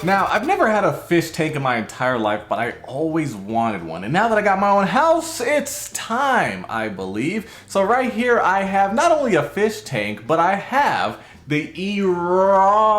Now, I've never had a fish tank in my entire life, but I always wanted one. And now that I got my own house, it's time, I believe. So right here, I have not only a fish tank, but I have the ERAARK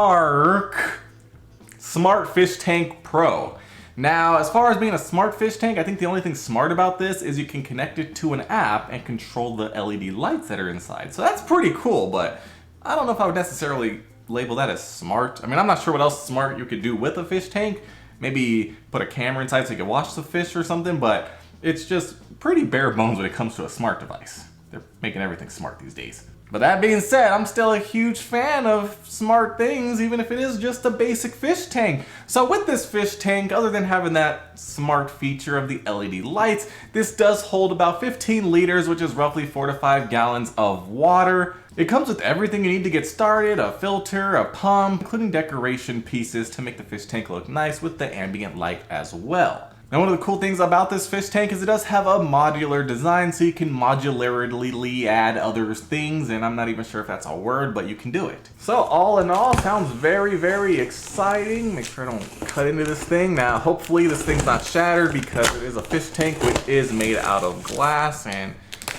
Smart Fish Tank Pro. Now, as far as being a smart fish tank, I think the only thing smart about this is you can connect it to an app and control the LED lights that are inside. So that's pretty cool, but I don't know if I would necessarily label that as smart. I mean, I'm not sure what else smart you could do with a fish tank. Maybe put a camera inside so you can watch the fish or something, but it's just pretty bare bones when it comes to a smart device. They're making everything smart these days. But that being said, I'm still a huge fan of smart things, even if it is just a basic fish tank. So with this fish tank, other than having that smart feature of the LED lights, this does hold about 15 liters, which is roughly 4 to 5 gallons of water. It comes with everything you need to get started, a filter, a pump, including decoration pieces to make the fish tank look nice with the ambient light as well. Now, one of the cool things about this fish tank is it does have a modular design, so you can modularly add other things, and I'm not even sure if that's a word, but you can do it. So all in all, sounds very, very exciting. Make sure I don't cut into this thing. Now, hopefully this thing's not shattered because it is a fish tank which is made out of glass, and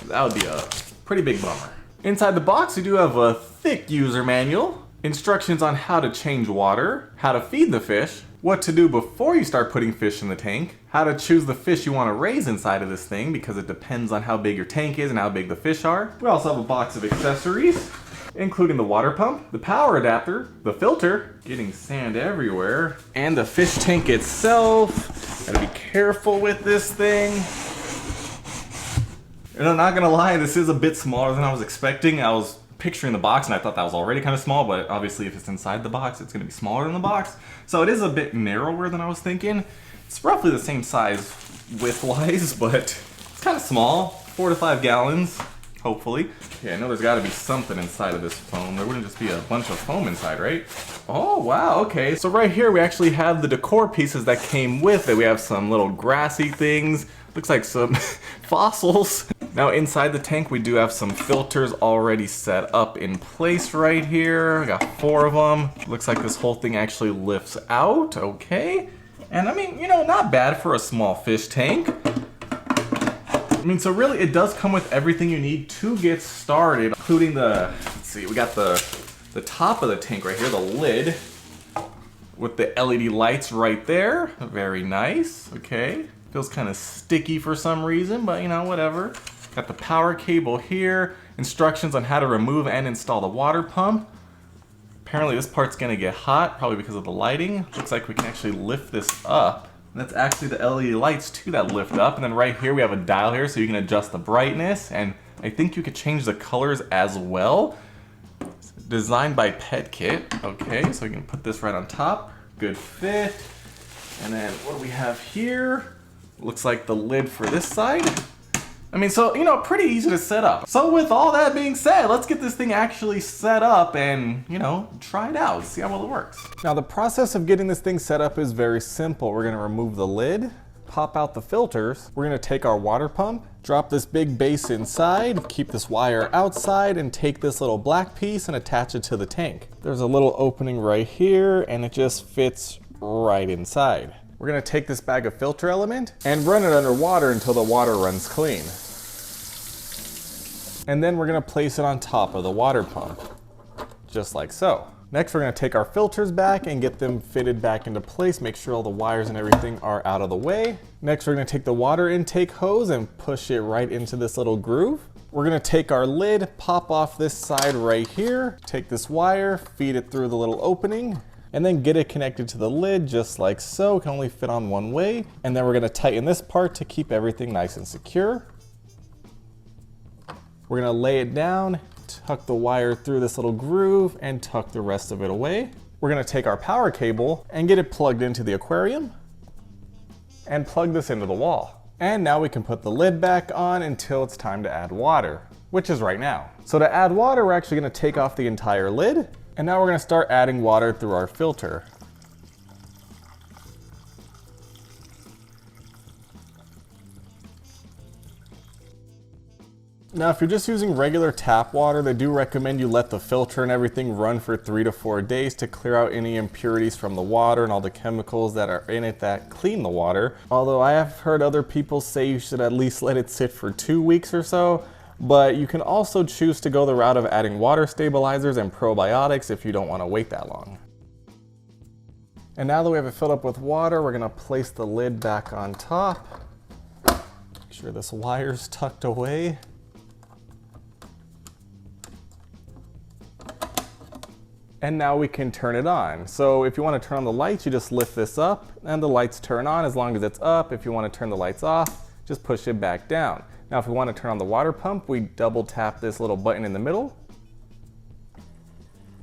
that would be a pretty big bummer. Inside the box, we do have a thick user manual, instructions on how to change water, how to feed the fish, what to do before you start putting fish in the tank, how to choose the fish you want to raise inside of this thing because it depends on how big your tank is and how big the fish are. We also have a box of accessories, including the water pump, the power adapter, the filter, getting sand everywhere, and the fish tank itself. Gotta be careful with this thing. And I'm not gonna lie, this is a bit smaller than I was expecting. I was picturing the box and I thought that was already kind of small, but obviously if it's inside the box, it's gonna be smaller than the box. So it is a bit narrower than I was thinking. It's roughly the same size width-wise, but it's kind of small, 4 to 5 gallons, hopefully. Okay, I know there's gotta be something inside of this foam. There wouldn't just be a bunch of foam inside, right? Oh, wow, okay. So right here, we actually have the decor pieces that came with it. We have some little grassy things. Looks like some fossils. Now inside the tank, we do have some filters already set up in place right here. I got 4 of them. Looks like this whole thing actually lifts out, okay. And I mean, you know, not bad for a small fish tank. I mean, so really it does come with everything you need to get started, including the, let's see, we got the top of the tank right here, the lid, with the LED lights right there. Very nice, okay. Feels kind of sticky for some reason, but you know, whatever. Got the power cable here, instructions on how to remove and install the water pump. Apparently this part's gonna get hot, probably because of the lighting. Looks like we can actually lift this up. And that's actually the LED lights too that lift up. And then right here we have a dial here so you can adjust the brightness, and I think you could change the colors as well. It's designed by Pet Kit. Okay, so we can put this right on top. Good fit. And then what do we have here? Looks like the lid for this side. I mean, so, you know, pretty easy to set up. So with all that being said, let's get this thing actually set up and, you know, try it out, see how well it works. Now the process of getting this thing set up is very simple. We're gonna remove the lid, pop out the filters. We're gonna take our water pump, drop this big base inside, keep this wire outside, and take this little black piece and attach it to the tank. There's a little opening right here and it just fits right inside. We're gonna take this bag of filter element and run it under water until the water runs clean. And then we're gonna place it on top of the water pump, just like so. Next, we're gonna take our filters back and get them fitted back into place, make sure all the wires and everything are out of the way. Next, we're gonna take the water intake hose and push it right into this little groove. We're gonna take our lid, pop off this side right here, take this wire, feed it through the little opening, and then get it connected to the lid just like so. It can only fit on one way. And then we're gonna tighten this part to keep everything nice and secure. We're gonna lay it down, tuck the wire through this little groove, and tuck the rest of it away. We're gonna take our power cable and get it plugged into the aquarium and plug this into the wall. And now we can put the lid back on until it's time to add water, which is right now. So to add water, we're actually gonna take off the entire lid, and now we're gonna start adding water through our filter. Now, if you're just using regular tap water, they do recommend you let the filter and everything run for 3 to 4 days to clear out any impurities from the water and all the chemicals that are in it that clean the water. Although I have heard other people say you should at least let it sit for 2 weeks or so, but you can also choose to go the route of adding water stabilizers and probiotics if you don't want to wait that long. And now that we have it filled up with water, we're going to place the lid back on top. Make sure this wire's tucked away. And now we can turn it on. So if you want to turn on the lights, you just lift this up and the lights turn on as long as it's up. If you want to turn the lights off, just push it back down. Now if we want to turn on the water pump, we double tap this little button in the middle.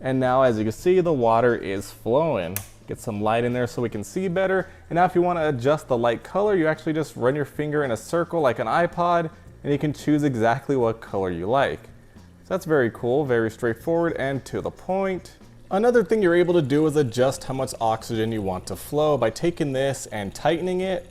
And now as you can see, the water is flowing. Get some light in there so we can see better. And now if you want to adjust the light color, you actually just run your finger in a circle like an iPod and you can choose exactly what color you like. So that's very cool, very straightforward and to the point. Another thing you're able to do is adjust how much oxygen you want to flow by taking this and tightening it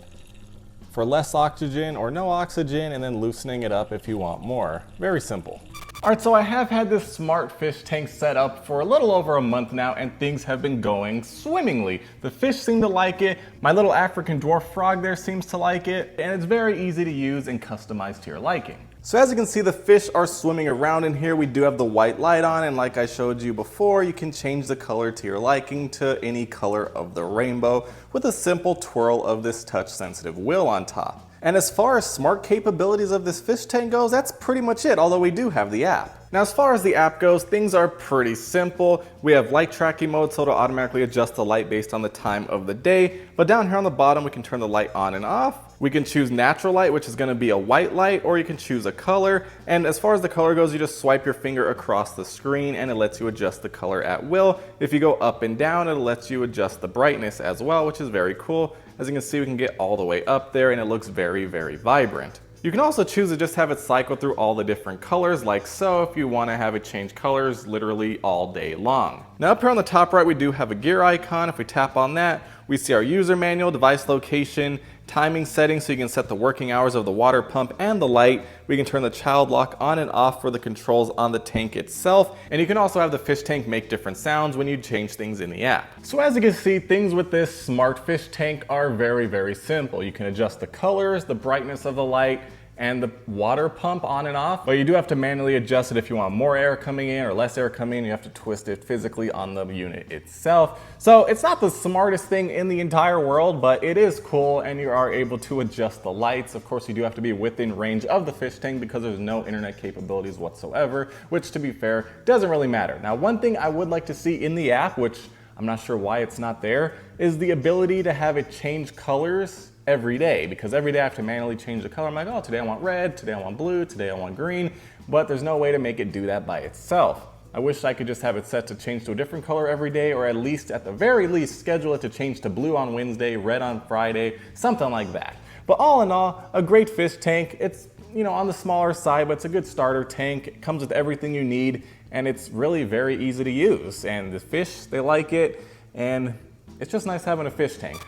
for less oxygen or no oxygen and then loosening it up if you want more. Very simple. Alright, so I have had this smart fish tank set up for a little over a month now and things have been going swimmingly. The fish seem to like it, my little African dwarf frog there seems to like it, and it's very easy to use and customize to your liking. So as you can see, the fish are swimming around in here. We do have the white light on, and like I showed you before, you can change the color to your liking to any color of the rainbow with a simple twirl of this touch-sensitive wheel on top. And as far as smart capabilities of this fish tank goes, that's pretty much it, although we do have the app. Now as far as the app goes, things are pretty simple. We have light tracking mode, so it'll automatically adjust the light based on the time of the day. But down here on the bottom, we can turn the light on and off. We can choose natural light, which is going to be a white light, or you can choose a color. And as far as the color goes, you just swipe your finger across the screen and it lets you adjust the color at will. If you go up and down, it lets you adjust the brightness as well, which is very cool. As you can see, we can get all the way up there and it looks very, very vibrant. You can also choose to just have it cycle through all the different colors like so if you want to have it change colors literally all day long. Now up here on the top right, we do have a gear icon. If we tap on that, we see our user manual, device location, timing settings so you can set the working hours of the water pump and the light. We can turn the child lock on and off for the controls on the tank itself. And you can also have the fish tank make different sounds when you change things in the app. So as you can see, things with this smart fish tank are very, very simple. You can adjust the colors, the brightness of the light, and the water pump on and off, but you do have to manually adjust it if you want more air coming in or less air coming in. You have to twist it physically on the unit itself. So it's not the smartest thing in the entire world, but it is cool and you are able to adjust the lights. Of course, you do have to be within range of the fish tank because there's no internet capabilities whatsoever, which to be fair, doesn't really matter. Now, one thing I would like to see in the app, which I'm not sure why it's not there, is the ability to have it change colors every day, because every day I have to manually change the color. I'm like, oh, today I want red, today I want blue, today I want green, but there's no way to make it do that by itself. I wish I could just have it set to change to a different color every day, or at least, at the very least, schedule it to change to blue on Wednesday, red on Friday, something like that. But all in all, a great fish tank. It's, you know, on the smaller side, but it's a good starter tank. It comes with everything you need, and it's really very easy to use. And the fish, they like it, and it's just nice having a fish tank.